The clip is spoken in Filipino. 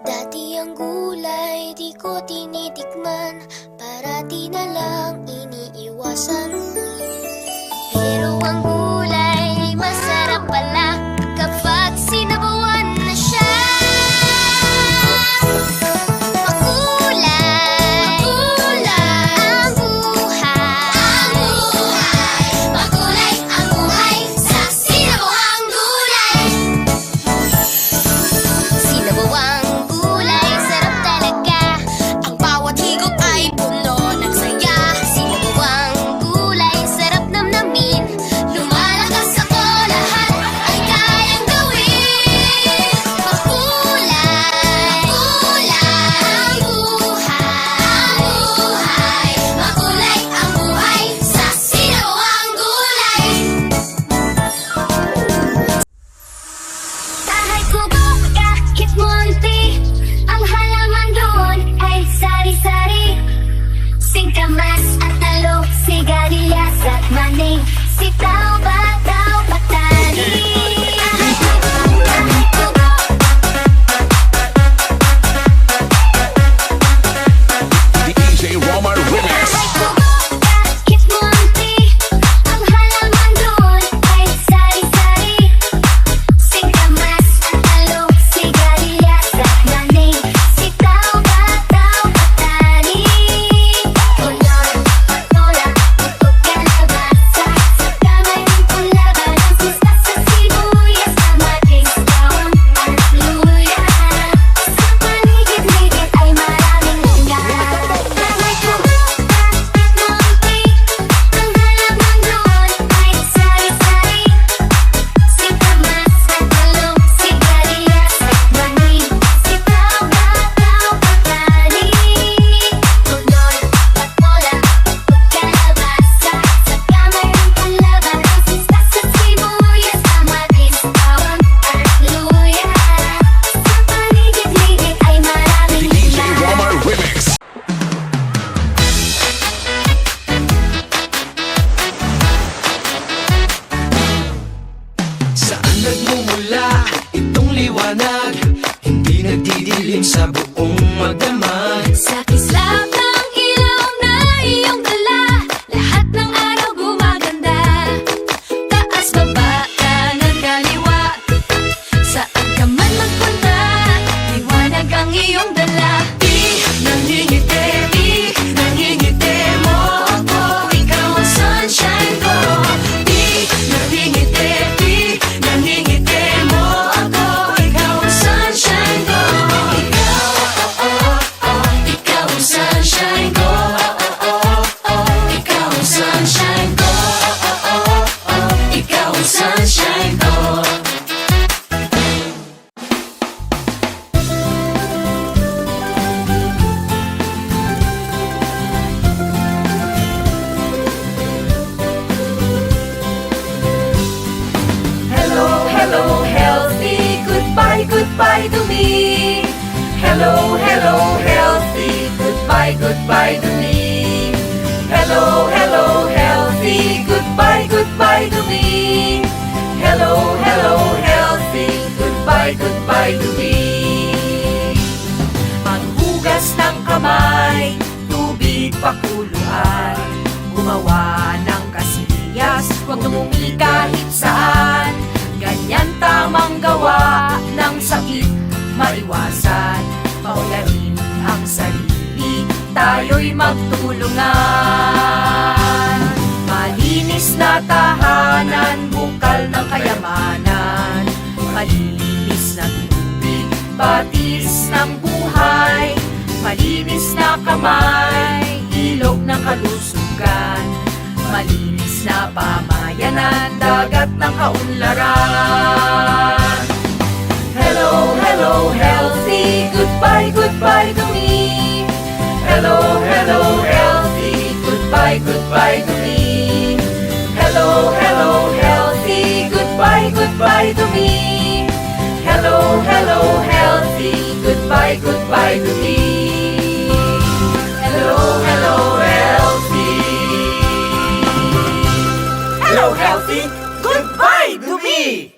Dati ang gulay di ko tinitikman, parati na lang iniiwasan. Pero ang gulay masarap pala kapag sinabawan na siya. Makulay, makulay ang buhay. Makulay ang buhay sa sinabawang gulay. Sinabawang gulay, sarap talaga. Ang bawat higop ay puno ng saya. Sinabawang gulay, sarap namnamin. Lumalakas ako, lahat ay kayang gawin. Makulay, makulay ang buhay. Makulay ang buhay sa sinabawang gulay. Kahit kubok, kahit munti, ang halaman doon ay sari-sari. Singkamas at talong, sigarilyas at maning, sitaw, bataw, patani. Kahit kubok, DJ Romar Remix. kahit kubok, kahit munti, ang halaman doon ay sari-sari. Singkamas at talong, sigarilyas at maning, sitaw, bataw, patani. Kulor, patola, utot, kalabasa, sa kamay ng kulaban, ang sisas sa sibuyas, kamatis, bawang at luya. Sa paligid-ligid ay maraming lugar. Kahit kubok, kahit munti, ang halaman doon ay sari-sari. Singkamas at talong, sigarilyas at maning, sitaw, bataw, patani. Kulor, patola, utot, kalabasa, sa kamay ng kalaban, ang sisas sa sibuyas, kamatis, bawang at luya. Sa paligid-ligid ay maraming DJ lugar. Romar Remix. Saan nagmumula itong liwanag? Hindi nagdidilim sa buong magdamag. Sa kislap ng ilaw na iyong dala, lahat ng araw gumaganda. Taas, baba, kanan, kaliwa, saan ka man magpunta, liwanag ang iyong dala. Di nangingiti mo ako. Ikaw ang sunshine ko. Di nangingiti mo ako. Ikaw ang sunshine ko. Ikaw ang sunshine ko. Ikaw ang sunshine ko. Ikaw ang sunshine ko. Hello, hello, healthy, goodbye, goodbye to me. Hello, hello, healthy, goodbye, goodbye to me. Hello, hello, healthy, goodbye, goodbye to me. Hello, hello, healthy, goodbye, goodbye to me. Maghugas ng kamay, tubig pakuluan. Gumawa ng kasiliyas, huwag lumumi kahit saan. Ganyan tamang gawa ng sakit maiwasan. Paularin ang sarili, tayo'y magtulungan. Malinis na tahanan, bukal ng kayamanan. Malinis na tubig, batis ng buhay. Malinis na kamay, ilog ng kalusugan. Malinis na pamayanan, dagat ng kaunlaran. Hello, hello, healthy, goodbye, goodbye to me. Hello, hello, healthy, goodbye, goodbye to me. Hello, hello, healthy, goodbye, goodbye to me. Hello, hello, healthy, goodbye, goodbye to me. Hello, hello, healthy. Hello, healthy, goodbye to me.